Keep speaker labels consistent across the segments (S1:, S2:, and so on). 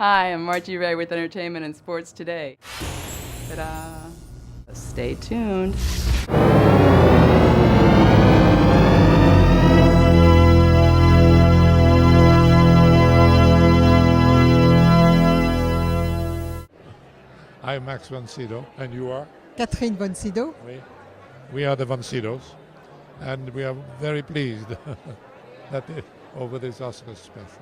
S1: Hi, I'm Margie Ray with Entertainment and Sports Today. Ta-da! Stay tuned.
S2: I'm Max von Sydow, and you are?
S3: Catherine von Sydow.
S2: We are the von Sydows, and we are very pleased over this Oscar special.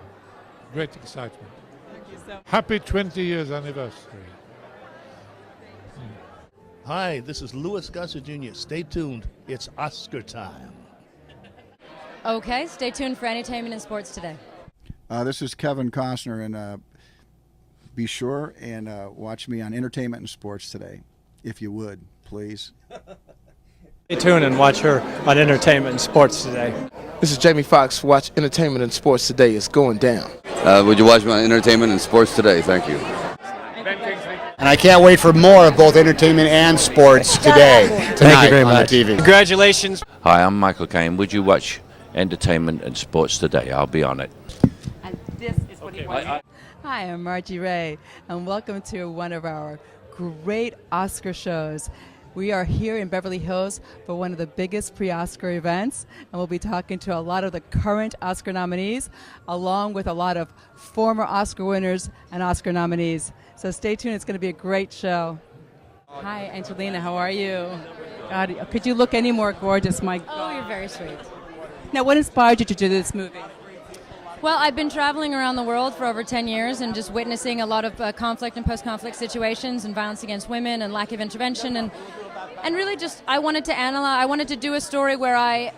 S2: Great excitement.
S1: Thank you so much.
S2: Happy 20 years anniversary.
S4: Hi, this is Louis Gossett Jr. Stay tuned. It's Oscar time.
S5: Okay, stay tuned for Entertainment and Sports Today.
S6: This is Kevin Costner, and be sure and watch me on Entertainment and Sports Today, if you would, please.
S7: Stay tuned and watch her on Entertainment and Sports Today.
S8: This is Jamie Foxx. Watch Entertainment and Sports Today. It's going down.
S9: Would you watch me on Entertainment and Sports Today? Thank you.
S10: And I can't wait for more of both entertainment and sports today.
S7: Thank you very much.
S10: On the TV.
S7: Congratulations.
S11: Hi, I'm Michael Caine. Would you watch Entertainment and Sports Today? I'll be on it.
S1: And this is what he wants. Hi, I'm Margie Ray, and welcome to one of our great Oscar shows. We are here in Beverly Hills for one of the biggest pre-Oscar events, and we'll be talking to a lot of the current Oscar nominees, along with a lot of former Oscar winners and Oscar nominees. So stay tuned, it's going to be a great show. Hi, Angelina, how are you? God, could you look any more gorgeous, my God?
S5: Oh, you're very sweet.
S1: Now, what inspired you to do this movie?
S5: Well, I've been traveling around the world for over 10 years and just witnessing a lot of conflict and post-conflict situations and violence against women and lack of intervention. And really just, I wanted to analyze, I wanted to do a story where I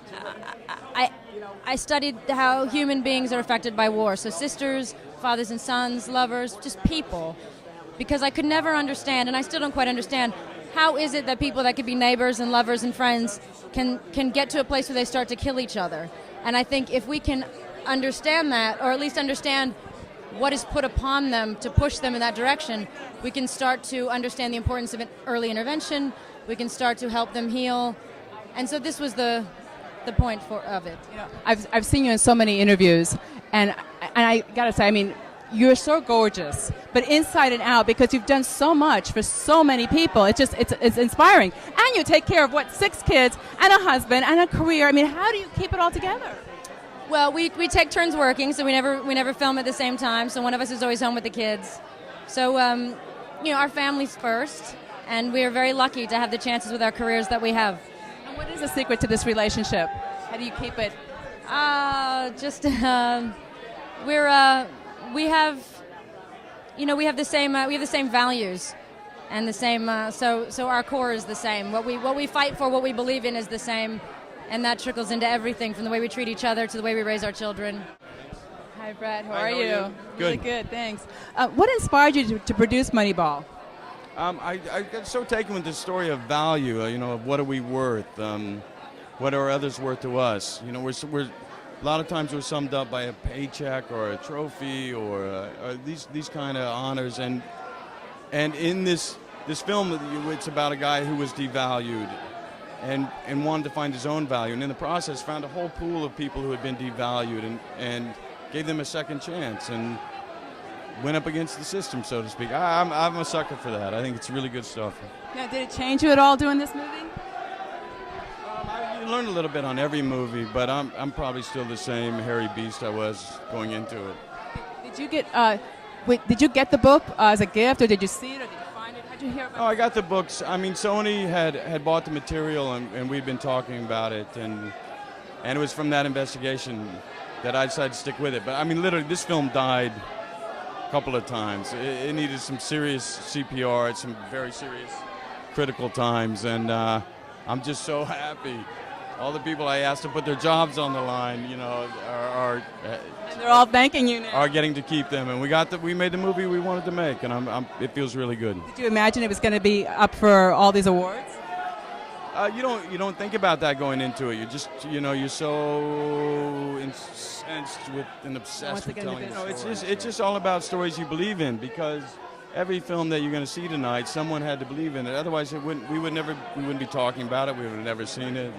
S5: studied how human beings are affected by war. So sisters, fathers and sons, lovers, just people. Because I could never understand, and I still don't quite understand, how is it that people that could be neighbors and lovers and friends can get to a place where they start to kill each other? And I think if we can understand that, or at least understand what is put upon them to push them in that direction, we can start to understand the importance of early intervention, we can start to help them heal. And so this was the point of it.
S1: You know, I've seen you in so many interviews, and I gotta say, I mean, you're so gorgeous, but inside and out, because you've done so much for so many people. It's inspiring. And you take care of, 6 kids and a husband and a career. I mean, how do you keep it all together?
S5: Well, we take turns working, so we never film at the same time. So one of us is always home with the kids. So our family's first, and we are very lucky to have the chances with our careers that we have.
S1: And what is the secret to this relationship? How do you keep it? We have the same values, and the same. So our core is the same. What we fight for, what we believe in, is the same. And that trickles into everything, from the way we treat each other to the way we raise our children. Hi, Brad. How are you?
S12: Good.
S1: Really good, thanks. What inspired you to produce Moneyball?
S12: I got so taken with the story of value, of what are we worth? What are others worth to us? We're a lot of times we're summed up by a paycheck or a trophy or these kind of honors. And in this film, it's about a guy who was devalued and wanted to find his own value, and in the process found a whole pool of people who had been devalued and gave them a second chance and went up against the system, so to speak. I'm a sucker for that. I think it's really good stuff.
S1: Now, did it change you at all doing this movie?
S12: You learn a little bit on every movie, but I'm probably still the same hairy beast I was going into it.
S1: Did you get the book as a gift, or did you see it, or did you find it? How did you hear about it?
S12: Oh, I got the books. I mean, Sony had bought the material, and we'd been talking about it, and it was from that investigation that I decided to stick with it. But I mean, literally, this film died a couple of times. It needed some serious CPR at some very serious, critical times, and I'm just so happy. All the people I asked to put their jobs on the line, are
S1: and they're all thanking you now.
S12: Are getting to keep them, and we made the movie we wanted to make, and it feels really good.
S1: Did you imagine it was going to be up for all these awards?
S12: You don't think about that going into it. You just you're so incensed with and obsessed with telling the story. It's just all about stories you believe in, because every film that you're going to see tonight, someone had to believe in it. Otherwise, we wouldn't be talking about it. We would have never seen it.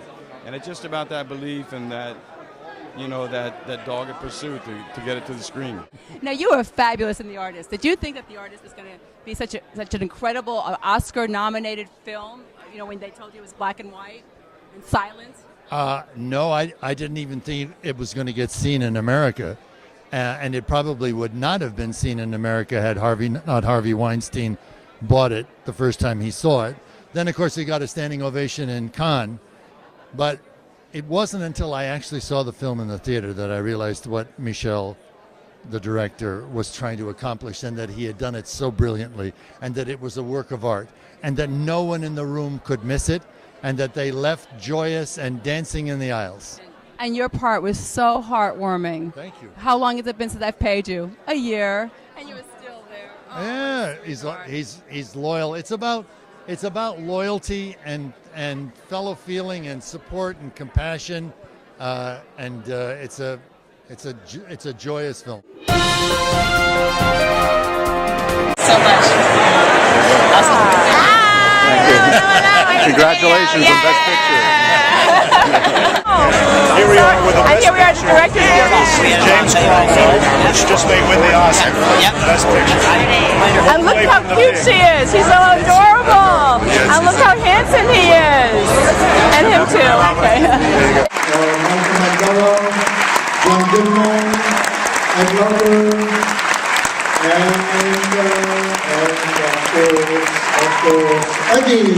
S12: And it's just about that belief and that you know, that dogged pursuit to get it to the screen.
S1: Now, you were fabulous in The Artist. Did you think that The Artist was going to be such an incredible Oscar-nominated film, you know, when they told you it was black and white and silent?
S3: No, I didn't even think it was going to get seen in America. And it probably would not have been seen in America had Harvey Weinstein bought it the first time he saw it. Then, of course, he got a standing ovation in Cannes. But it wasn't until I actually saw the film in the theater that I realized what Michel, the director, was trying to accomplish, and that he had done it so brilliantly, and that it was a work of art, and that no one in the room could miss it, and that they left joyous and dancing in the aisles.
S1: And your part was so heartwarming.
S3: Thank you.
S1: How long has it been since I've paid you? A year. And you were still there. Oh,
S3: Yeah, he's loyal. It's about loyalty and fellow feeling and support and compassion, and it's a joyous film.
S13: So much. Awesome.
S9: Congratulations on Best Picture.
S14: Here we are with the director's James Cromwell, which just may win the Oscar. Best Picture.
S13: And look how cute she is. She's so adorable. And look how handsome he is. And him too. Okay.
S15: John Goodman, Ed Lover, and of course, Eddie.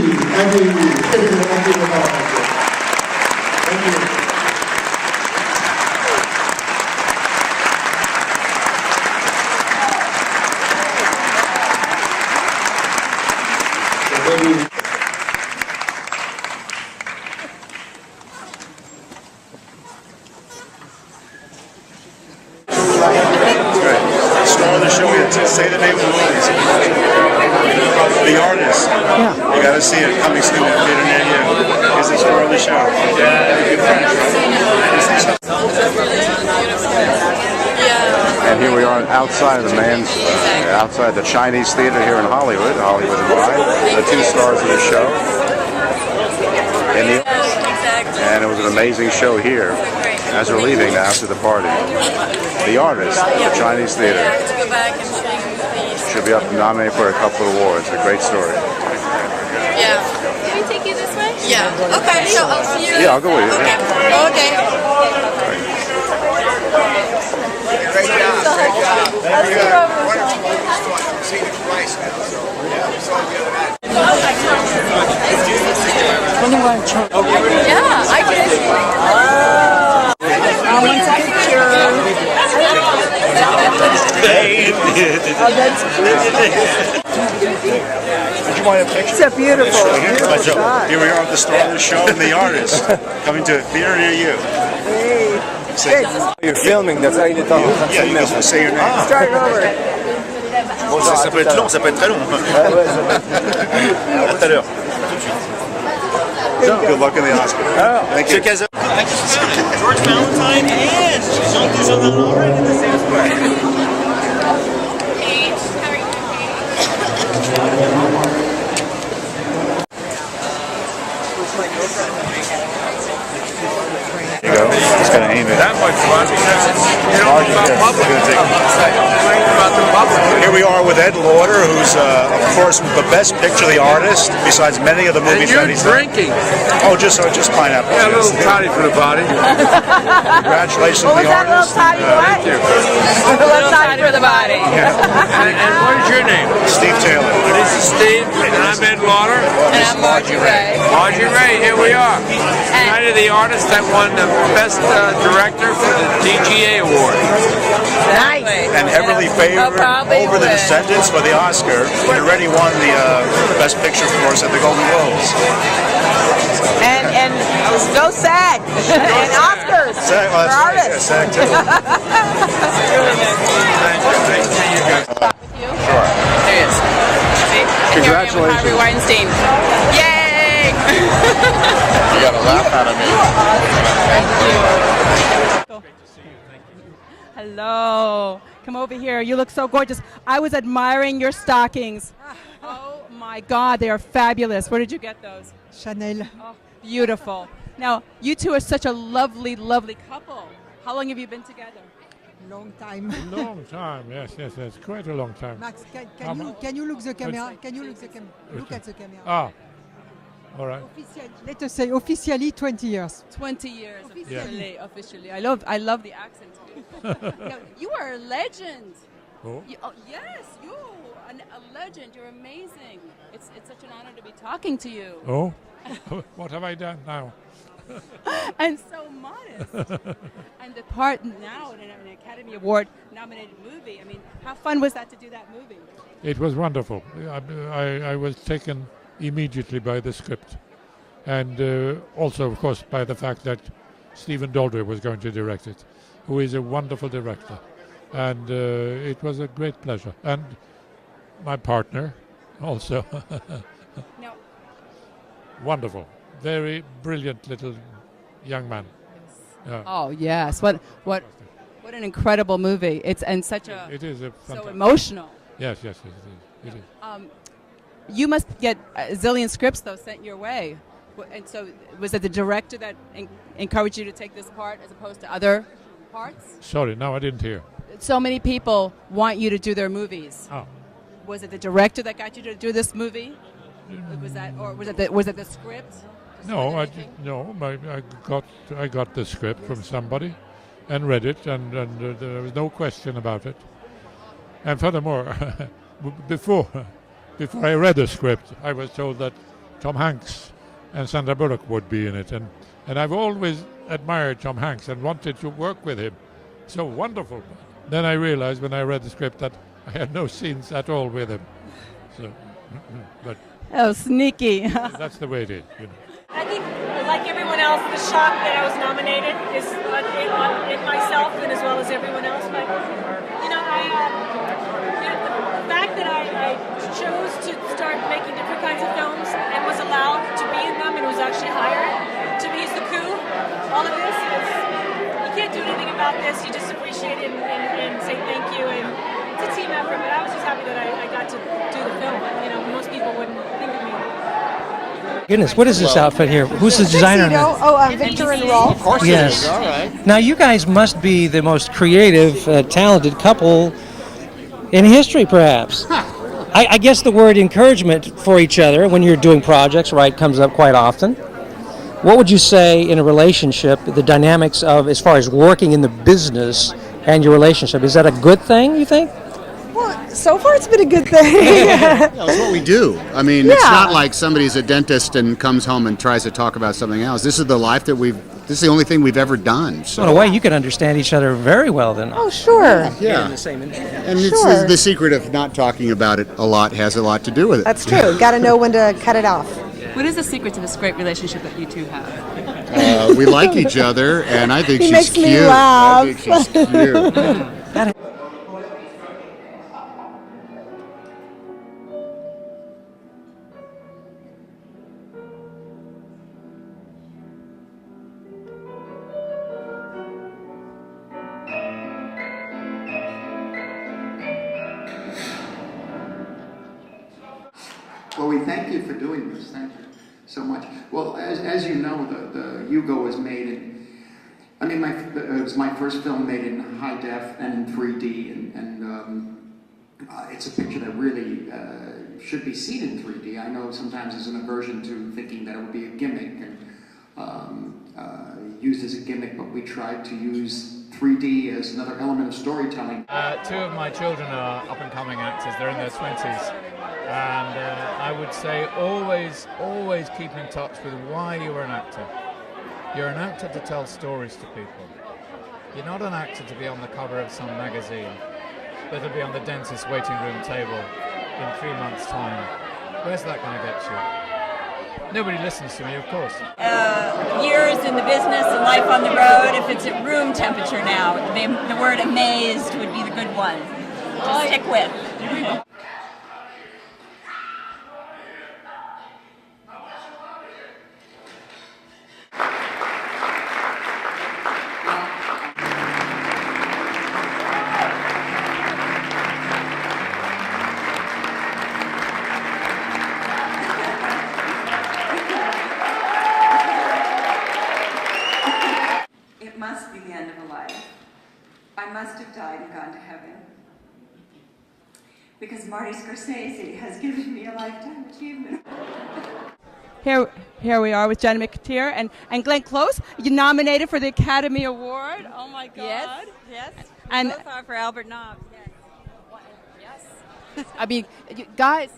S15: Thank you.
S14: Star of the show, say the name of the movie. The Artist. You got to see it coming soon at theater near you. Is the star of the show.
S9: And here we are outside of outside the Chinese Theater here in Hollywood and Why, the two stars of the show. And it was an amazing show here as we're leaving after the party. The Artist, the Chinese Theater. Should be up nominated for a couple of awards. A great story.
S13: Yeah. Can we take you this way? Yeah. Okay, so I'll see you.
S9: Yeah, I'll go with you.
S13: Okay.
S14: Great job.
S13: Let's go over. Yeah, I did. I want a picture. Oh, that's cute.
S14: Did you want a picture?
S13: It's a beautiful shot.
S14: Here we are with the star of the show and The Artist coming to a theater near you.
S16: You're filming, that's how you talk.
S14: Yeah, you can say your name.
S13: Start over.
S14: Bon, ça peut être long, ça peut être très long. À tout à l'heure. Good luck in the Oscar. Thank you.
S17: George Valentine and Jean-Claude Van Damme in the same square.
S14: There you go. Just gotta aim it.
S17: That much fun because you don't know about public.
S14: Here we are with Ed Lauder, who's, of course, the best picture, The Artist, besides many of the movies that he's
S17: drinking.
S14: Oh, just pineapple.
S17: Yeah, a little toddy for the body.
S14: Congratulations, The Artist.
S17: Thank you.
S13: A little toddy for the body.
S17: And what is your name?
S14: Steve Taylor.
S17: This is Steve, and I'm Ed Lauder.
S13: And I'm Margie Ray.
S17: Margie Ray, here we are. Tonight of The Artist that won the Best Director for the DGA Award.
S13: Nice.
S14: And heavily favored over The Descendants for the Oscar. He already won the Best Picture, of course, at the Golden Globes.
S13: And go SAG. And Oscars.
S14: SAG, well, that's right. Yeah, SAG too. Sure.
S13: There he is.
S9: Congratulations.
S13: Harvey Weinstein. Yay!
S9: You got a laugh out of me.
S13: Thank you.
S1: Hello. Come over here. You look so gorgeous. I was admiring your stockings. Oh my God, they are fabulous. Where did you get those?
S18: Chanel.
S1: Oh, beautiful. Now, you two are such a lovely, lovely couple. How long have you been together?
S16: Long time.
S2: Long time, yes, quite a long time.
S16: Max, can you look the camera? Can you look the camera? Look at the camera.
S2: Ah, all right.
S16: Let us say officially 20 years.
S1: 20 years officially. I love the accent. No, you are a legend.
S2: Oh.
S1: Yes, a legend. You're amazing. It's such an honor to be talking to you.
S2: Oh, what have I done now?
S1: And so modest. And the part now in an Academy Award nominated movie. I mean, how fun was that to do that movie?
S2: It was wonderful. I was taken immediately by the script, and also, of course, by the fact that Stephen Daldry was going to direct it, who is a wonderful director. And it was a great pleasure. And my partner also.
S1: No.
S2: Wonderful. Very brilliant little young man. Yeah.
S1: Oh yes, what an incredible movie! It is so emotional.
S2: Yes, it is.
S1: You must get a zillion scripts though sent your way, and so was it the director that encouraged you to take this part as opposed to other parts?
S2: Sorry, no, I didn't hear.
S1: So many people want you to do their movies.
S2: Oh.
S1: Was it the director that got you to do this movie? Was it the script?
S2: No, I got the script from somebody, and read it, and there was no question about it. And furthermore, before I read the script, I was told that Tom Hanks and Sandra Bullock would be in it, and I've always admired Tom Hanks and wanted to work with him. So wonderful. Then I realized when I read the script that I had no scenes at all with him. So, but
S1: oh, sneaky.
S2: That's the way it is, you know.
S18: I think, like everyone else, the shock that I was nominated is in myself and as well as everyone else. But the fact that I chose to start making different kinds of films and was allowed to be in them and was actually hired, to me is the coup. All of this is, you can't do anything about this. You just appreciate it and say thank you. And it's a team effort. But I was just happy that I got to do the film. Most people wouldn't think of me.
S19: Goodness, what is this outfit here? Who's the designer?
S20: Victor and Rolf.
S19: Of course, yes.
S20: All right.
S19: Now, you guys must be the most creative, talented couple in history, perhaps. I guess the word encouragement for each other when you're doing projects, right, comes up quite often. What would you say in a relationship, the dynamics of as far as working in the business and your relationship? Is that a good thing, you think?
S20: Well, so far it's been a good thing.
S10: It's what we do. I mean, it's not like somebody's a dentist and comes home and tries to talk about something else. This is the life that this is the only thing we've ever done. So
S19: in a way, you could understand each other very well then.
S20: Oh, sure.
S10: Yeah.
S19: In the same industry.
S10: And it's the secret of not talking about it a lot has a lot to do with it.
S20: That's true. Got to know when to cut it off.
S1: What is the secret to this great relationship that you two have?
S10: We like each other, and I think
S20: He
S10: she's
S20: makes
S10: cute.
S20: me laugh.
S10: I think she's cute.
S21: Well, we thank you for doing this. Thank you so much. Well, as you know, the Hugo was made in, it was my first film made in high def and in 3D, and it's a picture that really should be seen in 3D. I know sometimes there's an aversion to thinking that it would be a gimmick and used as a gimmick, but we tried to use 3D as another element of storytelling.
S22: Two of my children are up-and-coming actors. They're in their 20s. And I would say always keep in touch with why you are an actor. You're an actor to tell stories to people. You're not an actor to be on the cover of some magazine, but to be on the dentist's waiting room table in 3 months' time. Where's that going to get you? Nobody listens to me, of course.
S23: Years in the business and life on the road, if it's at room temperature now, the word amazed would be the good one to stick with.
S24: It must be the end of a life.
S4: must have died and gone to heaven. Because Marty Scorsese has given me a lifetime achievement.
S1: Here we are with Jenny McTeer and Glenn Close. You nominated for the Academy Award. Oh my God!
S6: Yes.
S1: And
S6: Both are for Albert Nobbs. Yes.
S1: I mean, guys,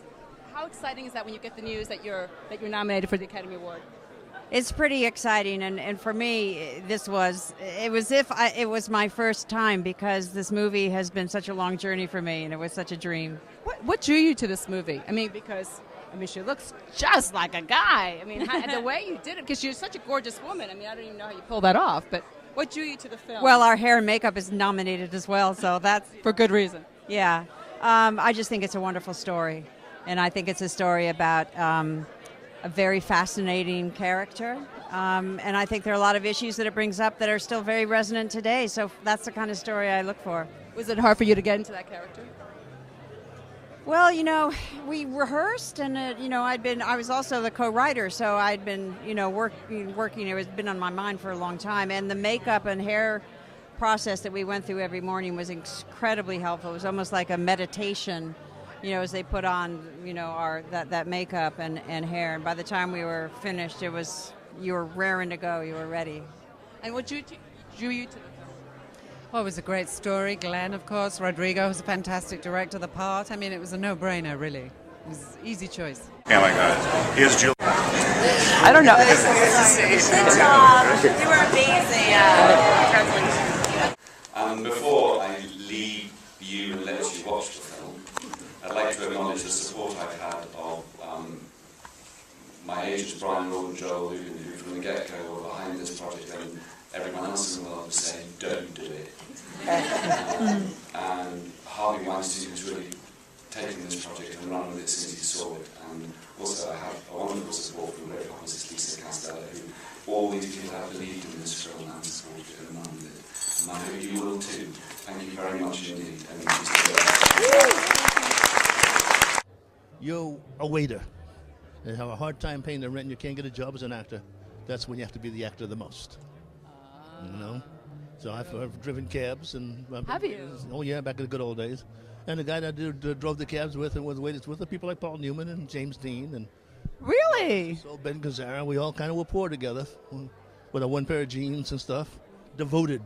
S1: how exciting is that when you get the news that you're nominated for the Academy Award?
S6: It's pretty exciting, and for me, it was it was my first time, because this movie has been such a long journey for me, and it was such a dream.
S1: What drew you to this movie? I mean, because she looks just like a guy. I mean, the way you did it, because you're such a gorgeous woman. I mean, I don't even know how you pull that off, but what drew you to the film?
S6: Well, our hair and makeup is nominated as well, so that's
S1: for good reason.
S6: Yeah, I just think it's a wonderful story, and I think it's a story about a very fascinating character, and I think there are a lot of issues that it brings up that are still very resonant today, so that's the kind of story I look for.
S1: Was it hard for you to get into that character?
S6: Well, we rehearsed, and I was also the co-writer, so I'd been working. It was been on my mind for a long time, and the makeup and hair process that we went through every morning was incredibly helpful. It was almost like a meditation, as they put on that makeup and hair, and by the time we were finished, you were raring to go, you were ready.
S1: And what drew you to the film?
S16: Well, it was a great story. Glenn, of course. Rodrigo was a fantastic director of the part. I mean, it was a no-brainer, really. It was an easy choice.
S14: Yeah, my God. Here's Julie.
S1: I don't know.
S4: Good job. You were amazing. Congratulations.
S8: Before I leave you and let you watch the film, I'd like to acknowledge the support I've had of my agents, Brian, Rob and Joel, who from the get-go were behind this project, and everyone else in the world was saying, don't do it. And Harvey Weinstein has really taken this project and run with it since he saw it. And also I have a wonderful support from Red Office's Lisa Castello, who all these people have believed in this film and supported it and run with it. And I hope you will too. Thank you very much indeed.
S24: You're a waiter. You have a hard time paying the rent and you can't get a job as an actor. That's when you have to be the actor the most. So I've driven cabs and
S1: have you?
S24: Oh yeah, back in the good old days. And the guy that I drove the cabs with and was waiters with, people like Paul Newman and James Dean and
S1: really.
S24: So Ben Gazzara. We all kind of were poor together with a one pair of jeans and stuff, devoted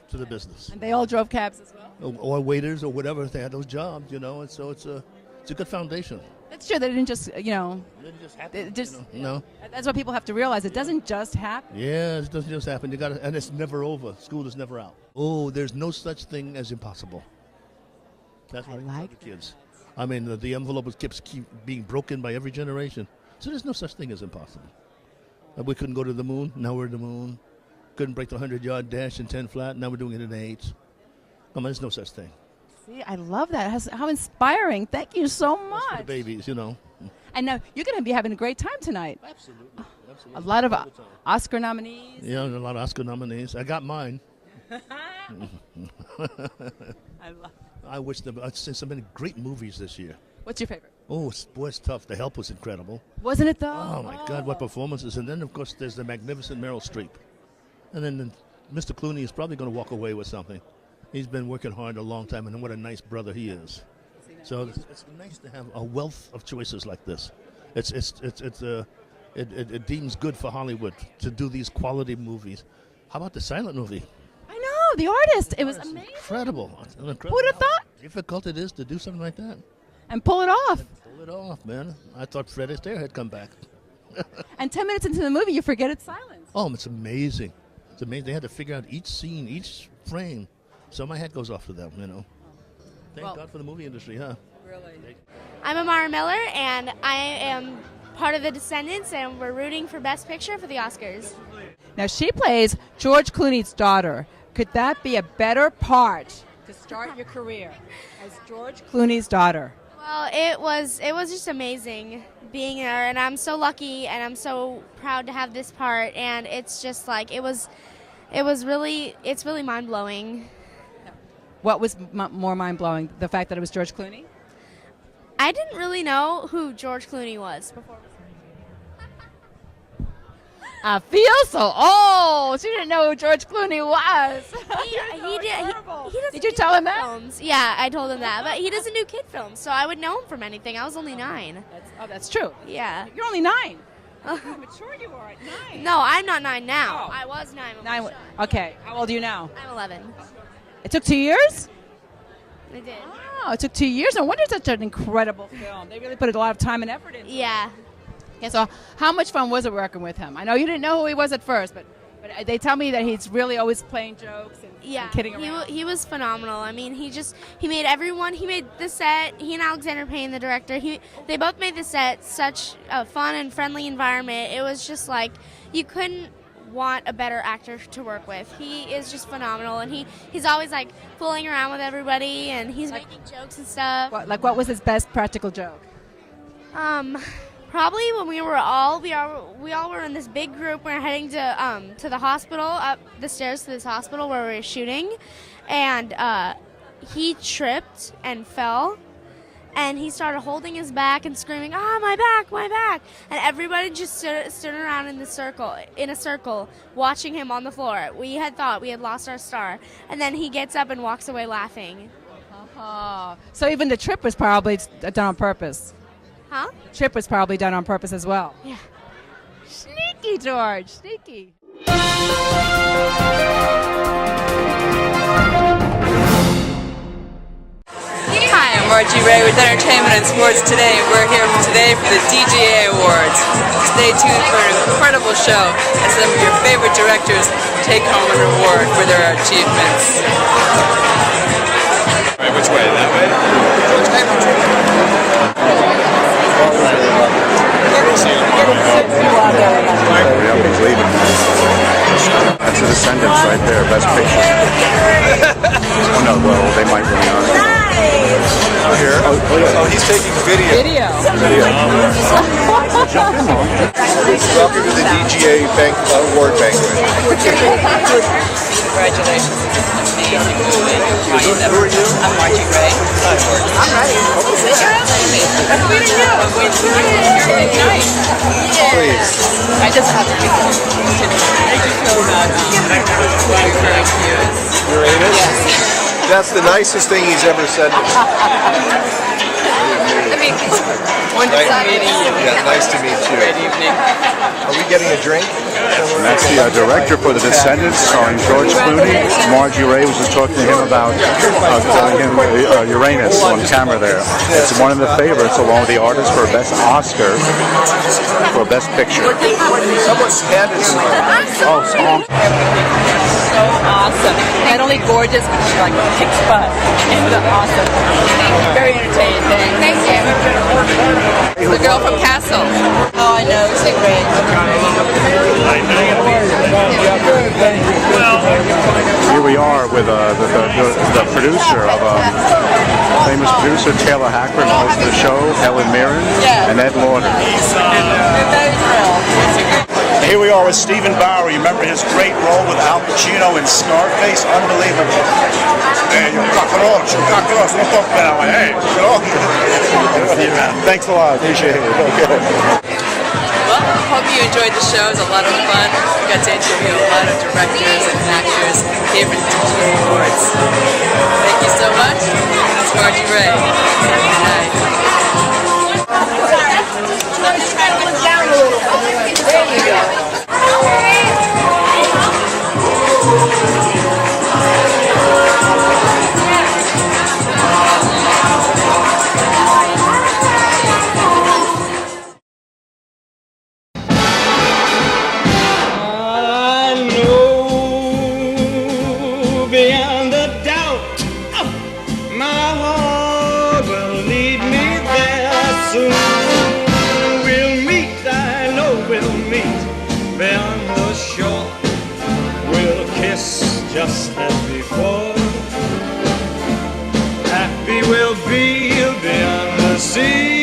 S24: to the business.
S1: And they all drove cabs as well.
S24: Or waiters or whatever. They had those jobs, And so it's a good foundation.
S1: That's true. They didn't just,
S24: It didn't just happen. No.
S1: That's what people have to realize. It doesn't just happen.
S24: Yeah, it doesn't just happen. And it's never over. School is never out. Oh, there's no such thing as impossible. That's what I like the kids. I mean, the envelope keeps being broken by every generation. So there's no such thing as impossible. We couldn't go to the moon. Now we're at the moon. Couldn't break the 100-yard dash in 10 flat. Now we're doing it in 8. Come on, there's no such thing.
S1: See, I love that. How inspiring. Thank you so much.
S24: For the babies,
S1: And now you're going to be having a great time tonight.
S24: Absolutely.
S1: A lot of Oscar nominees.
S24: Yeah, a lot of Oscar nominees. I got mine. I wish I'd seen so many great movies this year.
S1: What's your favorite?
S24: Oh, boy, it's tough. The Help was incredible.
S1: Wasn't it, though?
S24: Oh, my God, what performances. And then, of course, there's the magnificent Meryl Streep. And then Mr. Clooney is probably going to walk away with something. He's been working hard a long time, and what a nice brother he is. So it's nice to have a wealth of choices like this. It deems good for Hollywood to do these quality movies. How about the silent movie?
S1: I know, The Artist. It was amazing.
S24: Incredible.
S1: Who would have thought?
S24: How difficult it is to do something like that.
S1: And pull it off.
S24: Pull it off, man. I thought Fred Astaire had come back.
S1: And 10 minutes into the movie, you forget it's silent.
S24: Oh, it's amazing. It's amazing. They had to figure out each scene, each frame. So my hat goes off to them, Thank God for the movie industry, huh?
S1: Really?
S25: I'm Amara Miller, and I am part of the Descendants, and we're rooting for Best Picture for the Oscars.
S1: Now, she plays George Clooney's daughter. Could that be a better part to start your career as George Clooney's daughter?
S25: Well, it was just amazing being there, and I'm so lucky, and I'm so proud to have this part, and it's just like, it's really mind-blowing.
S1: What was more mind-blowing, the fact that it was George Clooney?
S25: I didn't really know who George Clooney was before.
S1: I feel so old. She didn't know who George Clooney was.
S25: Did you tell him that? Films. Yeah, I told him that. But he doesn't do kid films, so I would know him from anything. I was only 9.
S1: That's true.
S25: Yeah.
S1: You're only 9. How mature you are at 9.
S25: No, I'm not 9 now. I was 9 when
S1: 9. Okay. How old are you now?
S25: I'm 11.
S1: It took 2 years?
S25: It did.
S1: Oh, it took 2 years. No wonder it's such an incredible film. They really put a lot of time and effort into it.
S25: Yeah.
S1: Okay, so how much fun was it working with him? I know you didn't know who he was at first, but they tell me that he's really always playing jokes and kidding around.
S25: He was phenomenal. I mean, he made everyone. He made the set. He and Alexander Payne, the director. They both made the set such a fun and friendly environment. It was just like you couldn't want a better actor to work with. He is just phenomenal, and he's always like fooling around with everybody, and he's making jokes and stuff.
S1: What was his best practical joke?
S25: Probably when we all were in this big group. We were heading to the hospital, up the stairs to this hospital where we were shooting, and he tripped and fell, and he started holding his back and screaming, "Ah, my back, my back!" And everybody just stood around in a circle, watching him on the floor. We had thought we had lost our star, and then he gets up and walks away laughing.
S1: So even the trip was probably done on purpose.
S25: Huh?
S1: The trip was probably done on purpose as well.
S25: Yeah.
S1: Sneaky, George. Sneaky.
S3: Hi, I'm Margie Ray with Entertainment and Sports Today. We're here today for the DGA Awards. Stay tuned for an incredible show as some of your favorite directors take home an award for their achievements.
S14: Which way? That way?
S9: He's leaving. That's the Descendants right there, best picture. Oh no, well, they might win the Oscar.
S14: Here? Oh, he's taking video. Welcome to the DGA award banquet.
S3: Congratulations. It's an amazing movie. Who are you? I'm Margie Ray. I'm ready.
S14: Please.
S3: I just have to be
S14: Berenice? Yes. That's the nicest thing he's ever said to me.
S3: I mean, wonderful meeting you.
S14: Yeah, nice to meet you.
S3: Great evening.
S14: Are we getting a drink?
S9: And that's the director for The Descendants, starring George Clooney. Margie Ray was just talking to him about calling him Uranus on camera there. It's one of the favorites, along with the artist for Best Oscar for Best Picture.
S14: Someone's hand is
S9: Oh, song.
S3: So awesome. Not only gorgeous, but she like kicks butt. And awesome. Very entertaining. Thank you. The girl from Castle. Oh, I know. It's great.
S9: Here we are with the producer of famous producer Taylor Hackman, host of the show, Helen Mirren, and Ed Lauder.
S14: Here we are with Stephen Bauer. You remember his great role with Al Pacino in Scarface? Unbelievable. Hey, you cockroach. Don't talk that way. Hey, thanks a lot. Appreciate it. Okay.
S3: Well, hope you enjoyed the show. It was a lot of fun. We got to interview a lot of directors and actors here for the DGA Awards. Thank you so much. It's Margie Ray. Good night. There you go.
S5: Just as before, happy we'll be beyond the sea.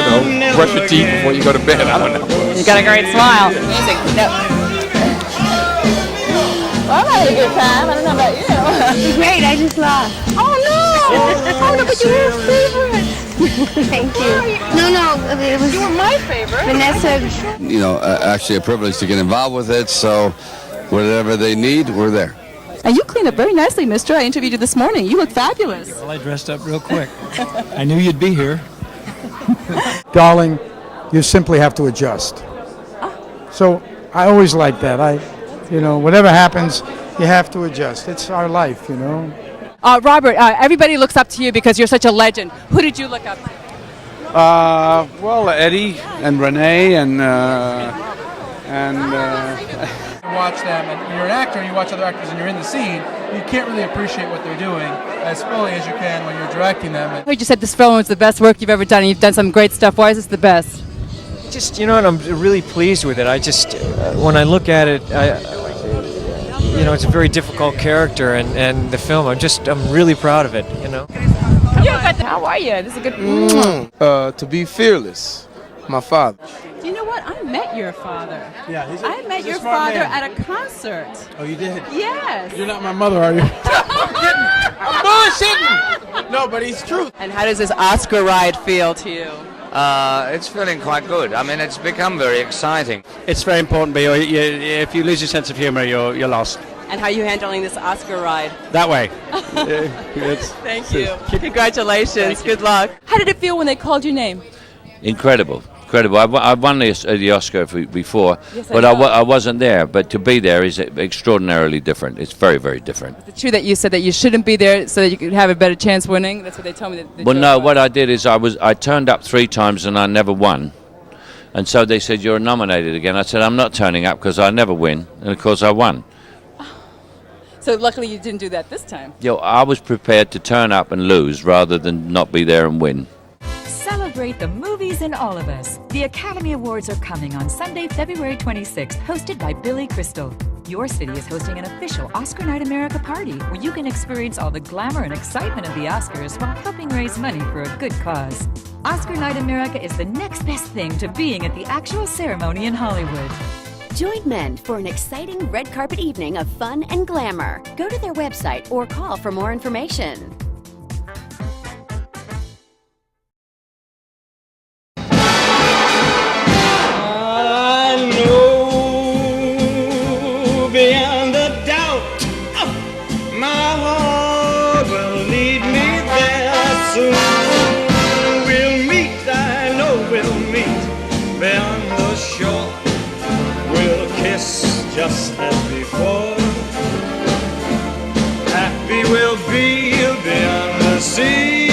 S7: don't know, brush your teeth before you go to bed. I don't know.
S3: You got a great smile. Amazing. No. Well, I'm having a good time. I don't know about you.
S25: Great, I just lost.
S3: Oh no! Oh no, but you were a favorite.
S25: Thank you. No, it was.
S3: You were my favorite.
S25: Vanessa.
S11: You know, actually a privilege to get involved with it. So, whatever they need, we're there.
S3: And you cleaned up very nicely, mister. I interviewed you this morning. You look fabulous.
S12: Well, I dressed up real quick. I knew you'd be here.
S15: Darling, you simply have to adjust. So I always like that. Whatever happens, you have to adjust. It's our life, you know.
S1: Robert, everybody looks up to you because you're such a legend. Who did you look up to?
S17: Well, Eddie and Renee and
S26: watch them, and when you're an actor and you watch other actors and you're in the scene, you can't really appreciate what they're doing as fully as you can when you're directing them.
S1: I heard you said this film was the best work you've ever done, and you've done some great stuff. Why is this the best?
S12: Just, you know what, I'm really pleased with it. I just, when I look at it, it's a very difficult character, and the film, I'm really proud of it, you know.
S3: How are you? This is a good.
S17: To be fearless, my father.
S1: Do you know what? I met your father.
S17: Yeah,
S1: I met your father at a concert.
S17: Oh, you did?
S1: Yes.
S17: You're not my mother, are you? I'm bullshitting. No, but it's true.
S3: And how does this Oscar ride feel to you?
S27: It's feeling quite good. I mean, it's become very exciting.
S17: It's very important, Bejo. If you lose your sense of humor, you're lost.
S3: And how are you handling this Oscar ride?
S17: That way.
S3: Thank you. Congratulations. Thank you. Good luck. How did it feel when they called your name?
S28: Incredible. I won the Oscar before,
S3: yes,
S28: but I wasn't there. But to be there is extraordinarily different. It's very, very different.
S1: Is it true that you said that you shouldn't be there so that you could have a better chance winning? That's what they told me.
S28: Well, no, what I did is I turned up 3 times and I never won. And so they said, you're nominated again. I said, I'm not turning up because I never win. And of course I won.
S1: So luckily you didn't do that this time.
S28: I was prepared to turn up and lose rather than not be there and win.
S29: Celebrate the movies in all of us. The Academy Awards are coming on Sunday, February 26th, hosted by Billy Crystal. Your city is hosting an official Oscar Night America party where you can experience all the glamour and excitement of the Oscars while helping raise money for a good cause. Oscar Night America is the next best thing to being at the actual ceremony in Hollywood.
S30: Join men for an exciting red carpet evening of fun and glamour. Go to their website or call for more information.
S5: Just as before, happy we'll be beyond the sea.